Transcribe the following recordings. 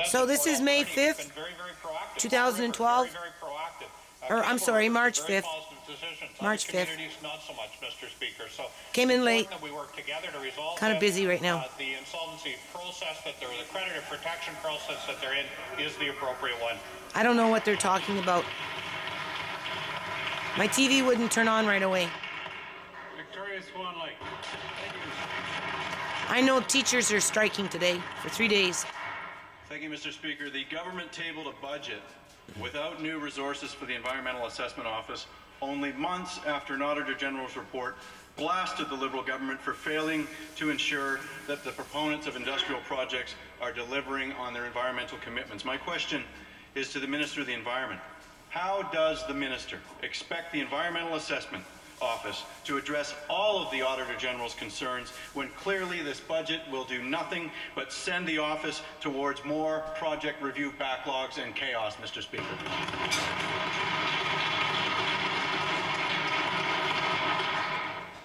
So this is May 5th, 2012, or I'm sorry, March 5th. March 5th. Not so much, Mr. Speaker. So came in late. We work together to resolve kind of busy right now. The insolvency process that they're, the creditor protection process that they're in is the appropriate one. I don't know what they're talking about. My TV wouldn't turn on right away. Victoria Swan Lake. I know teachers are striking today for 3 days. Thank you, Mr. Speaker. The government tabled a budget without new resources for the Environmental Assessment Office only months after an Auditor General's report blasted the Liberal government for failing to ensure that the proponents of industrial projects are delivering on their environmental commitments. My question is to the Minister of the Environment. How does the Minister expect the Environmental Assessment Office to address all of the Auditor General's concerns when clearly this budget will do nothing but send the office towards more project review backlogs and chaos, Mr. Speaker?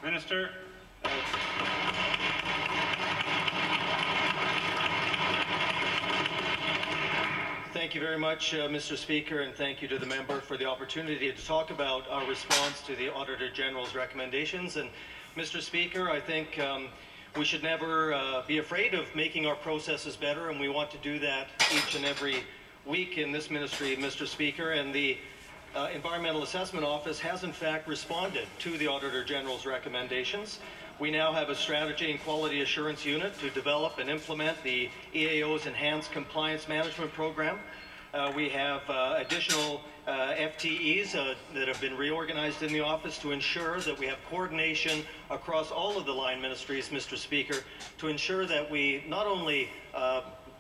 Minister. Thank you very much, Mr. Speaker, and thank you to the member for the opportunity to talk about our response to the Auditor General's recommendations. And Mr. Speaker, I think we should never be afraid of making our processes better, and we want to do that each and every week in this ministry, Mr. Speaker. And the Environmental Assessment Office has in fact responded to the Auditor General's recommendations. We now have a strategy and quality assurance unit to develop and implement the EAO's Enhanced Compliance Management Program. We have additional FTEs that have been reorganized in the office to ensure that we have coordination across all of the line ministries, Mr. Speaker, to ensure that we not only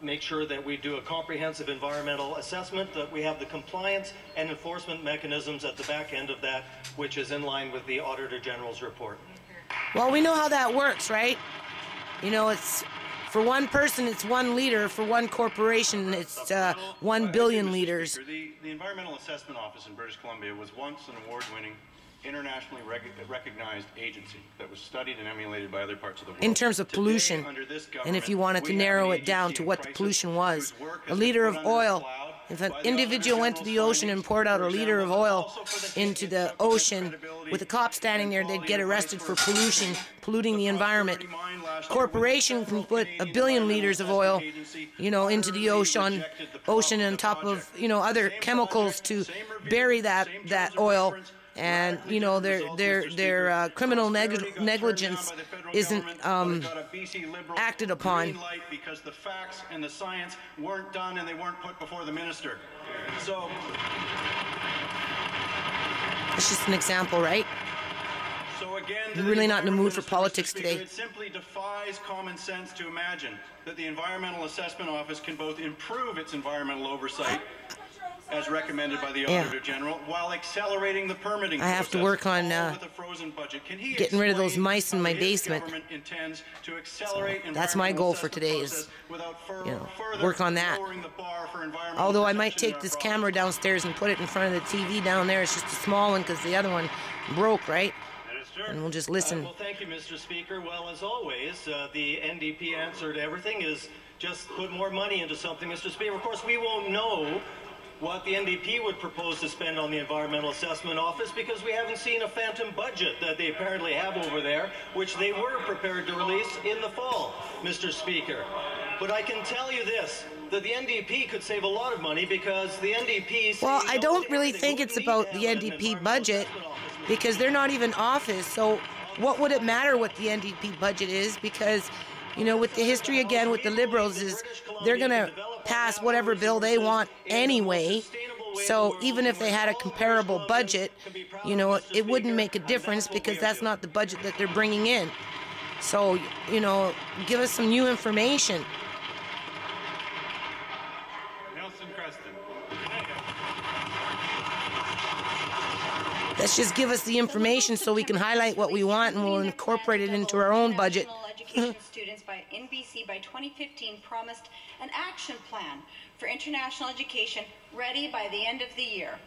make sure that we do a comprehensive environmental assessment, that we have the compliance and enforcement mechanisms at the back end of that, which is in line with the Auditor General's report. Well, we know how that works, right? You know, it's for one person, it's one leader. For one corporation, it's 1 billion leaders. The Environmental Assessment Office in British Columbia was once an award-winning, internationally recognized agency that was studied and emulated by other parts of the world. In terms of pollution, and if you wanted to narrow it down to what the pollution was, a liter of oil, if an individual went to the ocean and poured out a liter of oil into the ocean with a cop standing there, they'd get arrested for polluting the environment. Corporation can put 1 billion liters of oil, you know, into the ocean on top of, you know, other chemicals to bury that oil. And you know their criminal negligence isn't acted upon. Because the facts and the science weren't done and they weren't put before the minister. So it's just an example, right? So again, you're really not in the mood for politics today. It simply defies common sense to imagine that the Environmental Assessment Office can both improve its environmental oversight as recommended by the Auditor General, while accelerating the permitting process. I have to work on getting rid of those mice in my basement. So that's my goal for today is, you know, work on that. Although I might take this camera downstairs and put it in front of the TV down there. It's just a small one because the other one broke, right? And we'll just listen. Well, thank you, Mr. Speaker. Well, as always, the NDP answer to everything is just put more money into something, Mr. Speaker. Of course, we won't know what the NDP would propose to spend on the Environmental Assessment Office because we haven't seen a phantom budget that they apparently have over there, which they were prepared to release in the fall, Mr. Speaker. But I can tell you this, that the NDP could save a lot of money because the NDP... Well, I don't really think it's about the NDP budget because they're not even office, so what would it matter what the NDP budget is? Because, you know, with the history again with the Liberals is they're going to pass whatever bill they want anyway. So even if they had a comparable budget, you know, it wouldn't make a difference because that's not the budget that they're bringing in. So, you know, give us some new information. Nelson Creston. Let's just give us the information so we can highlight what we want and we'll incorporate it into our own budget. Students in BC by 2015 promised an action plan for international education ready by the end of the year.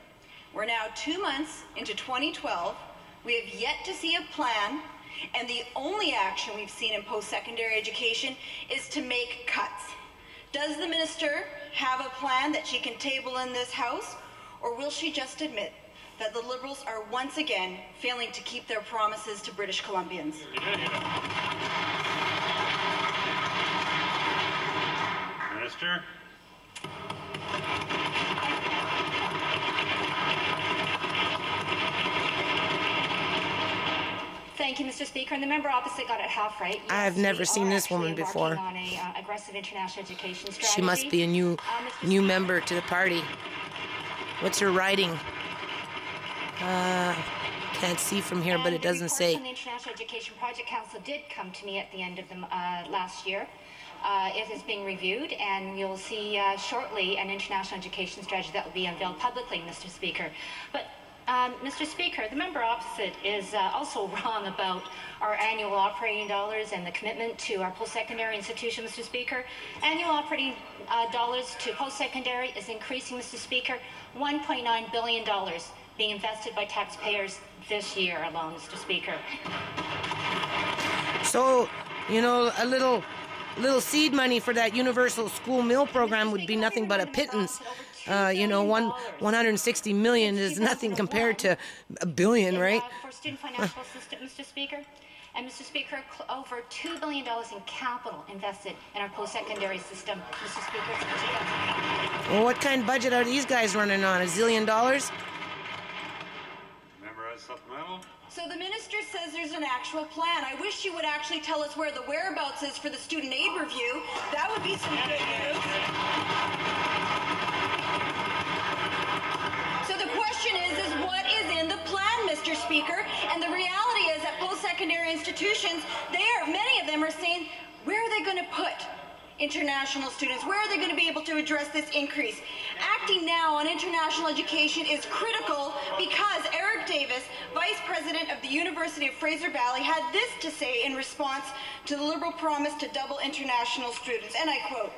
We're now 2 months into 2012. We have yet to see a plan, and the only action we've seen in post-secondary education is to make cuts. Does the minister have a plan that she can table in this House, or will she just admit that the Liberals are once again failing to keep their promises to British Columbians? Minister. Thank you, Mr. Speaker. And the member opposite got it half right. Yes, I've never seen this woman before. On a aggressive international education strategy. She must be a new member to the party. What's her riding? Can't see from here, but it doesn't say. The International Education Project Council did come to me at the end of the last year. It is being reviewed, and you'll see shortly an international education strategy that will be unveiled publicly, Mr. Speaker. But Mr. Speaker, the member opposite is also wrong about our annual operating dollars and the commitment to our post-secondary institution, Mr. Speaker. Annual operating dollars to post-secondary is increasing, Mr. Speaker, $1.9 billion being invested by taxpayers this year alone, Mr. Speaker. So, you know, a little seed money for that universal school meal program would be nothing but a pittance. You know, 160 million is nothing compared to $1 billion, right? For student financial assistance, Mr. Speaker. And Mr. Speaker, over $2 billion in capital invested in our post-secondary system, Mr. Speaker. Well, what kind of budget are these guys running on? $1 zillion? Member has supplemental. So the minister says there's an actual plan. I wish she would actually tell us where the whereabouts is for the student aid review. That would be some good news. So the question is what is in the plan, Mr. Speaker? And the reality is that post-secondary institutions, many of them are saying, where are they going to put international students? Where are they going to be able to address this increase? Acting now on international education is critical because Eric Davis, Vice President of the University of Fraser Valley, had this to say in response to the Liberal promise to double international students, and I quote,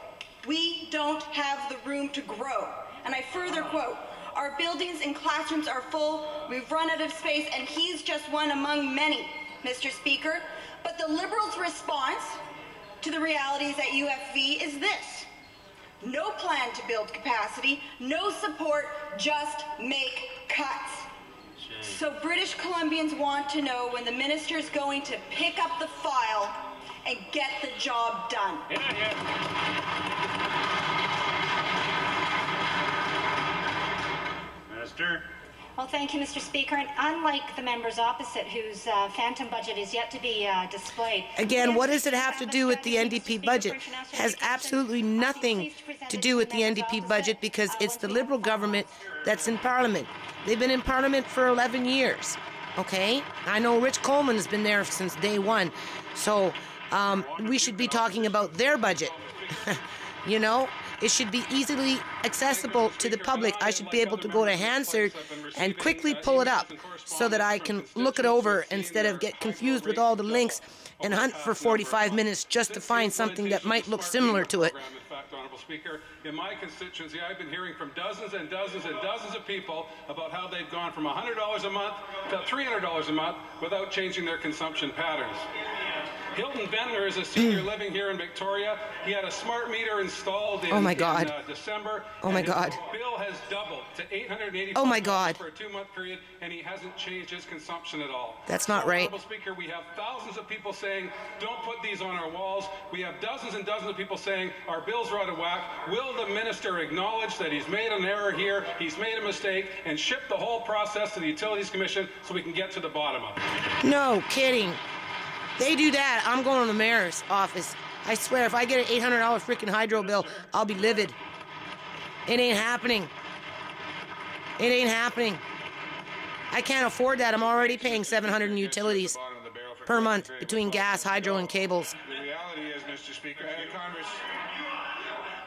"We don't have the room to grow." And I further quote, "Our buildings and classrooms are full, we've run out of space, and he's just one among many, Mr. Speaker." But the Liberals' response to the realities at UFV is this: no plan to build capacity, no support, just make cuts. So British Columbians want to know when the minister is going to pick up the file and get the job done. Minister. Well, thank you, Mr. Speaker. And unlike the members opposite, whose phantom budget is yet to be displayed. Again, what does it have to do with the NDP budget? It has absolutely nothing to do with the NDP budget because it's the Liberal government that's in Parliament. They've been in Parliament for 11 years, okay? I know Rich Coleman has been there since day one. So we should be talking about their budget, you know? It should be easily accessible to the public. I should be able to go to Hansard and quickly pull it up so that I can look it over instead of get confused with all the links and hunt for 45 minutes just to find something that might look similar to it. Honorable Speaker, in my constituency, I've been hearing from dozens and dozens and dozens of people about how they've gone from $100 a month to $300 a month without changing their consumption patterns. Hilton Ventnor is a senior living here in Victoria. He had a smart meter installed in, December. Oh my God. His bill has doubled to $880 oh my God. for a 2-month period, and he hasn't changed his consumption at all. That's not right. Honorable Speaker, we have thousands of people saying, don't put these on our walls. We have dozens and dozens of people saying our bills are out of whack. Will the minister acknowledge that he's made an error here, he's made a mistake, and ship the whole process to the Utilities Commission so we can get to the bottom of it? No kidding. They do that, I'm going to the mayor's office. I swear, if I get an $800 freaking hydro bill, I'll be livid. It ain't happening. It ain't happening. I can't afford that. I'm already paying $700 in utilities per month between gas, hydro, and cables. The reality is, Mr. Speaker,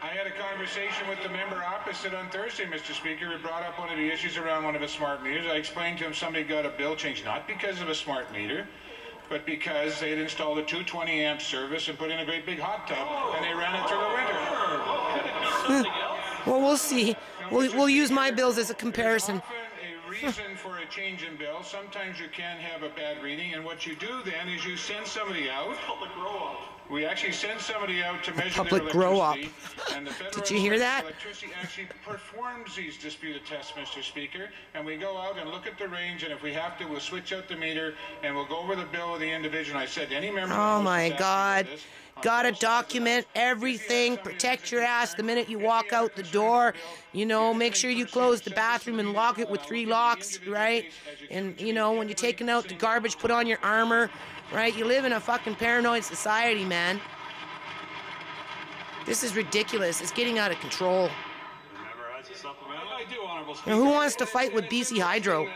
I had a conversation with the member opposite on Thursday, Mr. Speaker. We brought up one of the issues around one of the smart meters. I explained to him somebody got a bill change, not because of a smart meter, but because they'd installed a 220-amp service and put in a great big hot tub, and they ran it through the winter. Well, we'll see. We'll use my bills as a comparison. There's often a reason for a change in bill. Sometimes you can have a bad reading, and what you do then is you send somebody out We actually send somebody out to measure public their grow up. electricity, and the Federal Did you hear that? Electricity actually performs these disputed tests, Mr. Speaker, and we go out and look at the range, and if we have to, we'll switch out the meter, and we'll go over the bill of the individual. I said any member of the Oh House my is asking God. for this. Gotta document everything, protect your ass the minute you walk out the door, you know, make sure you close the bathroom and lock it with 3 locks, right? And, you know, when you're taking out the garbage, put on your armor, right? You live in a fucking paranoid society, man. This is ridiculous. It's getting out of control. I do, Honourable Speaker. Now, who wants to fight with BC Hydro?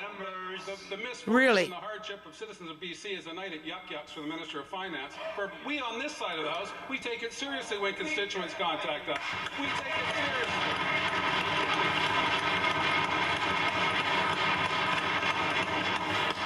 The misfortune Really? and the hardship of citizens of BC is a night at yuck-yucks for the Minister of Finance. For we on this side of the House, we take it seriously when constituents contact us. We take it seriously.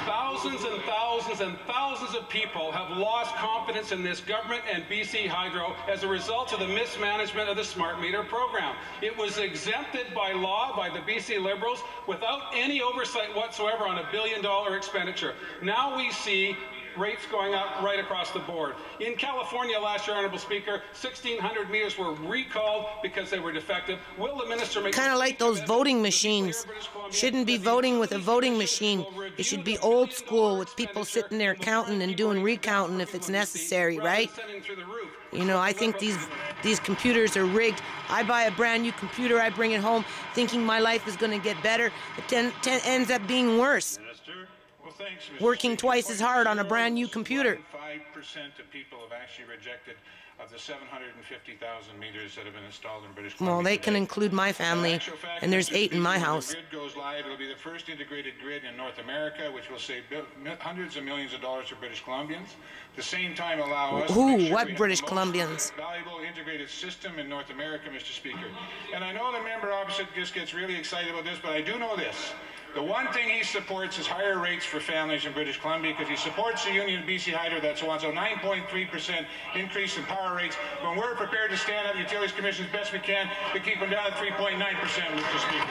Thousands and thousands and thousands of people have lost confidence in this government and BC Hydro as a result of the mismanagement of the smart meter program. It was exempted by law by the BC Liberals without any oversight whatsoever on $1 billion expenditure. Now we see rates going up right across the board. In California last year, Honourable Speaker, 1,600 meters were recalled because they were defective. Will the minister make... Kind of like those voting machines. Shouldn't be voting with a voting machine. It should be old school with people sitting there counting and doing recounting if it's necessary, right? You know, I think these computers are rigged. I buy a brand new computer, I bring it home thinking my life is going to get better. It ends up being worse. Well, thanks, Mr. Working Speaker. twice as hard on a brand new computer. 5% of people have actually rejected of the 750,000 meters that have been installed in British Columbia. Well, they can include my family, and there's 8 in my house. When the grid goes live, it'll be the first integrated grid in North America, which will save hundreds of millions of dollars for British Columbians. At the same time, allow us to make sure What we have British the most Columbians? valuable integrated system in North America, Mr. Speaker. And I know the member opposite just gets really excited about this, but I do know this. The one thing he supports is higher rates for families in British Columbia because he supports the union BC Hydro that wants a 9.3% increase in power rates when we're prepared to stand up the Utilities Commission as best we can to keep them down at 3.9%, Mr. Speaker.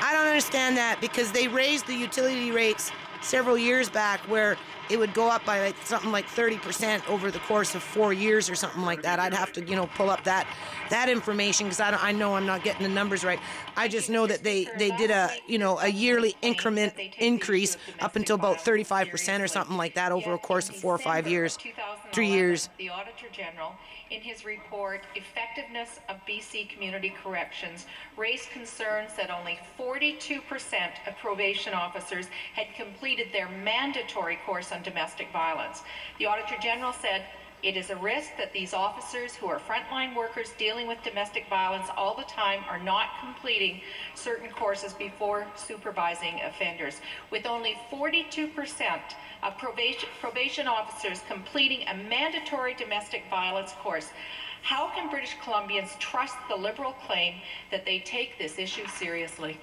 I don't understand that because they raised the utility rates several years back where it would go up by something like 30% over the course of 4 years or something like that. I'd have to, pull up that information because I know I'm not getting the numbers right. I just know that they did a yearly increment increase up until about 35% or something like that over a course of 4 or 5 years, 3 years. The Auditor General, in his report, Effectiveness of BC Community Corrections, raised concerns that only 42% of probation officers had completed their mandatory course on domestic violence. The Auditor General said, it is a risk that these officers who are frontline workers dealing with domestic violence all the time are not completing certain courses before supervising offenders. With only 42% of probation officers completing a mandatory domestic violence course, how can British Columbians trust the Liberal claim that they take this issue seriously?